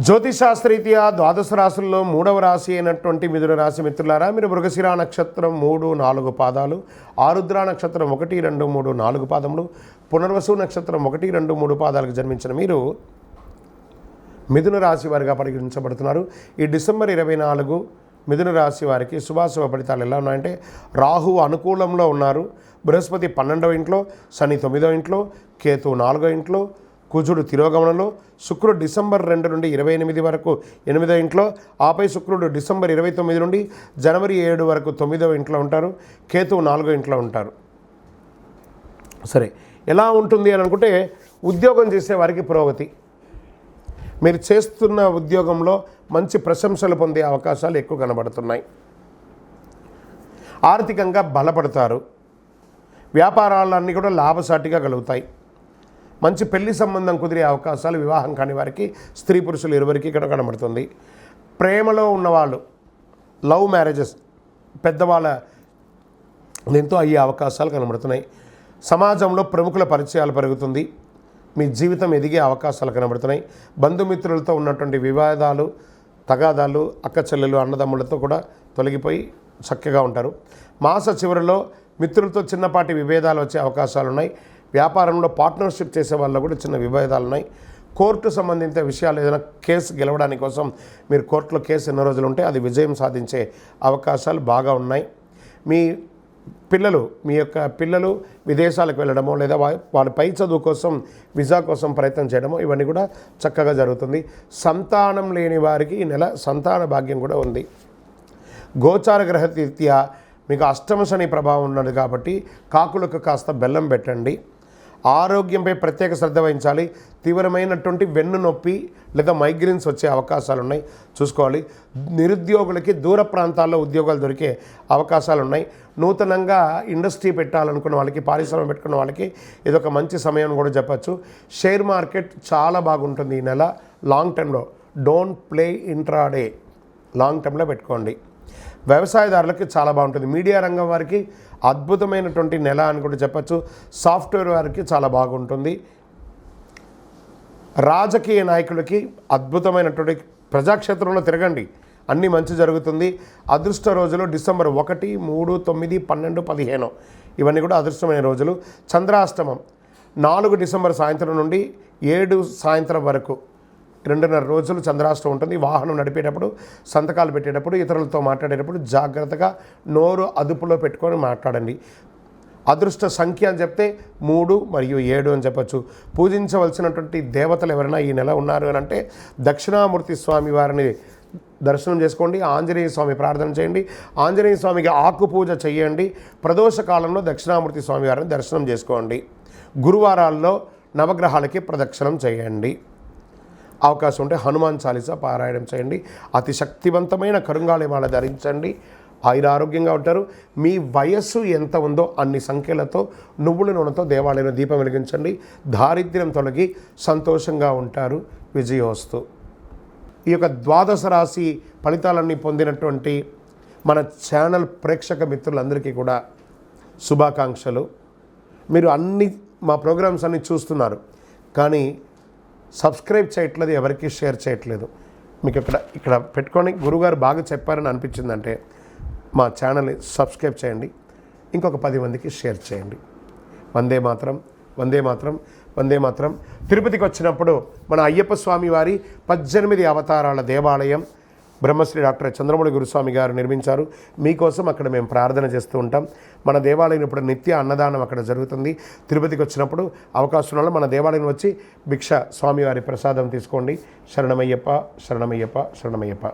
జ్యోతిషాస్త్రరీత్యా ద్వాదశ రాశుల్లో 3వ రాశి అయినటువంటి మిథున రాశి మిత్రులారా, మీరు మృగశిర నక్షత్రం 3, 4 పాదాలు, ఆరుద్ర నక్షత్రం 1, 2, 3, 4 పాదములు, పునర్వసు నక్షత్రం 1, 2, 3 పాదాలకు జన్మించిన మీరు మిథున రాశి వారిగా పరిగణించబడుతున్నారు. ఈ డిసెంబర్ 24 మిథున రాశి వారికి శుభాశుభ ఫలితాలు ఎలా ఉన్నాయంటే, రాహువు అనుకూలంలో ఉన్నారు, బృహస్పతి 12వ ఇంట్లో, శని 9వ ఇంట్లో, కేతు 4వ ఇంట్లో, కుజుడు తిరోగమనంలో, శుక్రుడు డిసెంబర్ 2 నుండి 28 వరకు 8వ ఇంట్లో, ఆపై శుక్రుడు డిసెంబర్ 29 నుండి జనవరి 7 వరకు 9వ ఇంట్లో ఉంటారు, కేతువు 4వ ఇంట్లో ఉంటారు. సరే, ఎలా ఉంటుంది అని అనుకుంటే, ఉద్యోగం చేసే వారికి పురోగతి, మీరు చేస్తున్న ఉద్యోగంలో మంచి ప్రశంసలు పొందే అవకాశాలు ఎక్కువ కనబడుతున్నాయి. ఆర్థికంగా బలపడతారు, వ్యాపారాలన్నీ కూడా లాభసాటిగా కలుగుతాయి. మంచి పెళ్లి సంబంధం కుదిరే అవకాశాలు, వివాహం కాని వారికి, స్త్రీ పురుషులు ఇరువురికి ఇక్కడ కనబడుతుంది. ప్రేమలో ఉన్నవాళ్ళు, లవ్ మ్యారేజెస్ పెద్దవాళ్ళ దీంతో అయ్యే అవకాశాలు కనబడుతున్నాయి. సమాజంలో ప్రముఖుల పరిచయాలు పెరుగుతుంది, మీ జీవితం ఎదిగే అవకాశాలు కనబడుతున్నాయి. బంధుమిత్రులతో ఉన్నటువంటి వివాదాలు, తగాదాలు, అక్క చెల్లెలు, అన్నదమ్ములతో కూడా తొలగిపోయి చక్కగా ఉంటారు. మాస చివరిలో మిత్రులతో చిన్నపాటి విభేదాలు వచ్చే అవకాశాలు ఉన్నాయి. వ్యాపారంలో పార్ట్నర్షిప్ చేసే వాళ్ళు కూడా చిన్న విభేదాలు ఉన్నాయి. కోర్టు సంబంధిత విషయాలు, ఏదైనా కేసు గెలవడానికి కోసం మీరు కోర్టులో కేసు ఎన్నో రోజులు ఉంటే అది విజయం సాధించే అవకాశాలు బాగా ఉన్నాయి. మీ యొక్క పిల్లలు విదేశాలకు వెళ్ళడమో, లేదా వాళ్ళ పై చదువు కోసం వీసా కోసం ప్రయత్నం చేయడమో, ఇవన్నీ కూడా చక్కగా జరుగుతుంది. సంతానం లేని వారికి ఈ నెల సంతాన భాగ్యం కూడా ఉంది. గోచార గ్రహరీత్యా మీకు అష్టమ శని ప్రభావం ఉన్నది కాబట్టి కాకులకు కాస్త బెల్లం పెట్టండి. ఆరోగ్యంపై ప్రత్యేక శ్రద్ధ వహించాలి. తీవ్రమైనటువంటి వెన్ను నొప్పి లేదా మైగ్రేన్స్ వచ్చే అవకాశాలు ఉన్నాయి, చూసుకోవాలి. నిరుద్యోగులకి దూర ప్రాంతాల్లో ఉద్యోగాలు దొరికే అవకాశాలు ఉన్నాయి. నూతనంగా ఇండస్ట్రీ పెట్టాలనుకున్న వాళ్ళకి, పారిశ్రమ పెట్టుకున్న వాళ్ళకి ఇదొక మంచి సమయం కూడా చెప్పచ్చు. షేర్ మార్కెట్ చాలా బాగుంటుంది ఈ నెల. లాంగ్ టర్మ్లో డోంట్ ప్లే ఇంట్రాడే, లాంగ్ టర్మ్లో పెట్టుకోండి. వ్యవసాయదారులకి చాలా బాగుంటుంది. మీడియా రంగం వారికి అద్భుతమైనటువంటి నెల అని కూడా చెప్పచ్చు. సాఫ్ట్వేర్ వారికి చాలా బాగుంటుంది. రాజకీయ నాయకులకి అద్భుతమైనటువంటి, ప్రజాక్షేత్రంలో తిరగండి, అన్నీ మంచి జరుగుతుంది. అదృష్ట రోజులు డిసెంబర్ 1, 3, 9, 12, 15 ఇవన్నీ కూడా అదృష్టమైన రోజులు. చంద్రాష్టమం 4 డిసెంబర్ సాయంత్రం నుండి 7 సాయంత్రం వరకు 2.5 రోజులు చంద్రాష్టమం ఉంటుంది. వాహనం నడిపేటప్పుడు, సంతకాలు పెట్టేటప్పుడు, ఇతరులతో మాట్లాడేటప్పుడు జాగ్రత్తగా నోరు అదుపులో పెట్టుకొని మాట్లాడండి. అదృష్ట సంఖ్య అని చెప్తే 3 మరియు 7 అని చెప్పచ్చు. పూజించవలసినటువంటి దేవతలు ఎవరైనా ఈ నెల ఉన్నారు అని అంటే, దక్షిణామూర్తి స్వామి వారిని దర్శనం చేసుకోండి. ఆంజనేయ స్వామి ప్రార్థన చేయండి. ఆంజనేయ స్వామికి ఆకు పూజ చేయండి. ప్రదోష కాలంలో దక్షిణామూర్తి స్వామి వారిని దర్శనం చేసుకోండి. గురువారాల్లో నవగ్రహాలకి ప్రదక్షిణం చేయండి. అవకాశం ఉంటే హనుమాన్ చాలీసా పారాయణం చేయండి. అతి శక్తివంతమైన కరుంగాళిమాల ధరించండి. ఆయురారోగ్యంగా ఉంటారు. మీ వయస్సు ఎంత ఉందో అన్ని సంఖ్యలతో నువ్వుల నూనెతో దేవాలయంలో దీపం వెలిగించండి. దారిద్ర్యం తొలగి సంతోషంగా ఉంటారు. విజయోస్తు. ఈ యొక్క ద్వాదశ రాశి ఫలితాలన్నీ పొందినటువంటి మన ఛానల్ ప్రేక్షక మిత్రులందరికీ కూడా శుభాకాంక్షలు. మీరు మా ప్రోగ్రామ్స్ అన్నీ చూస్తున్నారు, కానీ సబ్స్క్రైబ్ చేయట్లేదు, ఎవరికి షేర్ చేయట్లేదు. మీకు ఇక్కడ పెట్టుకొని గురుగారు బాగా చెప్పారని అనిపించిందంటే మా ఛానల్ని సబ్స్క్రైబ్ చేయండి. ఇంకొక 10 మందికి షేర్ చేయండి. వందే మాత్రం, వందే మాత్రం, వందే మాత్రం. తిరుపతికి వచ్చినప్పుడు మన అయ్యప్ప స్వామి వారి 18 అవతారాల దేవాలయం బ్రహ్మశ్రీ డాక్టర్ చంద్రమౌళి గురుస్వామి గారు నిర్మించారు. మీకోసం అక్కడ మేము ప్రార్థన చేస్తూ ఉంటాం. మన దేవాలయం ఇప్పుడు నిత్య అన్నదానం అక్కడ జరుగుతుంది. తిరుపతికి వచ్చినప్పుడు అవకాశం వల్ల మన దేవాలయం వచ్చి భిక్ష స్వామివారి ప్రసాదం తీసుకోండి. శరణమయ్యప్ప, శరణమయ్యప్ప, శరణమయ్యప్ప.